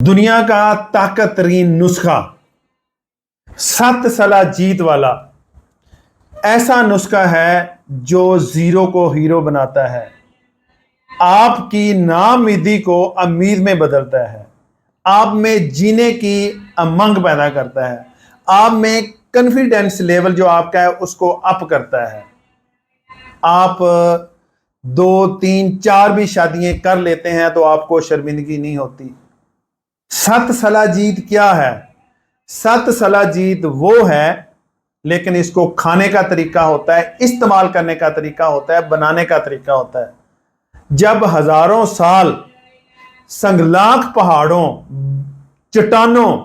दुनिया का ताकत तरीन नुस्खा 7 सलाह जीत वाला ऐसा नुस्खा है जो जीरो को हीरो बनाता है, आपकी नाउम्मीदी को उम्मीद में बदलता है, आप में जीने की उमंग पैदा करता है, आप में कॉन्फिडेंस लेवल जो आपका है उसको अप करता है। आप 2, 3, 4 भी शादियां कर लेते हैं तो आपको शर्मिंदगी नहीं होती। 7 सलाह जीत क्या है? 7 सलाह जीत वो है, लेकिन इसको खाने का तरीका होता है, इस्तेमाल करने का तरीका होता है, बनाने का तरीका होता है। जब हजारों साल संगलाख पहाड़ों, चट्टानों,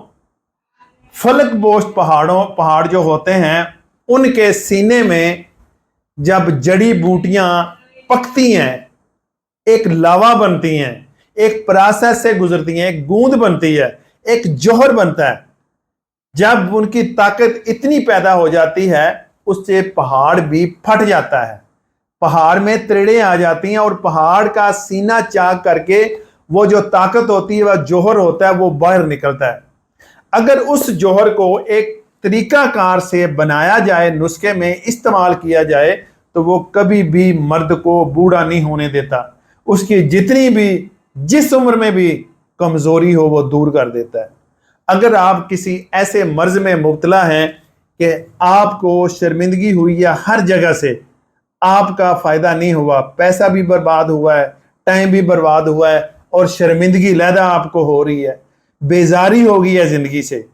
फलक बोश्त पहाड़ जो होते हैं उनके सीने में जब जड़ी बूटियां पकती हैं, एक लावा बनती हैं, एक प्रोसेस से गुजरती हैं, एक गूंद बनती है, एक जौहर बनता है। जब उनकी ताकत इतनी पैदा हो जाती है उससे पहाड़ भी फट जाता है, पहाड़ में त्रिड़ें आ जाती हैं और पहाड़ का सीना चाक करके वो जो ताकत होती है, वह जौहर होता है, वो बाहर निकलता है। अगर उस जौहर को एक तरीकाकार से बनाया जाए, नुस्खे में इस्तेमाल किया जाए, तो वो कभी भी मर्द को बूढ़ा नहीं होने देता। उसकी जितनी भी जिस उम्र में भी कमजोरी हो वो दूर कर देता है। अगर आप किसी ऐसे मर्ज में मुब्तला हैं कि आपको शर्मिंदगी हुई या हर जगह से आपका फायदा नहीं हुआ, पैसा भी बर्बाद हुआ है, टाइम भी बर्बाद हुआ है और शर्मिंदगी लहदा आपको हो रही है, बेजारी हो गई है जिंदगी से,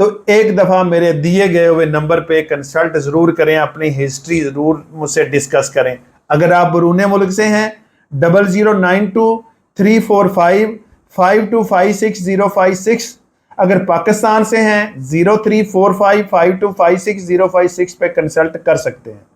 तो एक दफा मेरे दिए गए हुए नंबर पे कंसल्ट जरूर करें, अपनी हिस्ट्री जरूर मुझसे डिस्कस करें। अगर आप बरूने मुल्क से हैं 0092-345-5256-056, अगर पाकिस्तान से हैं 0345-5256-056 पे कंसल्ट कर सकते हैं।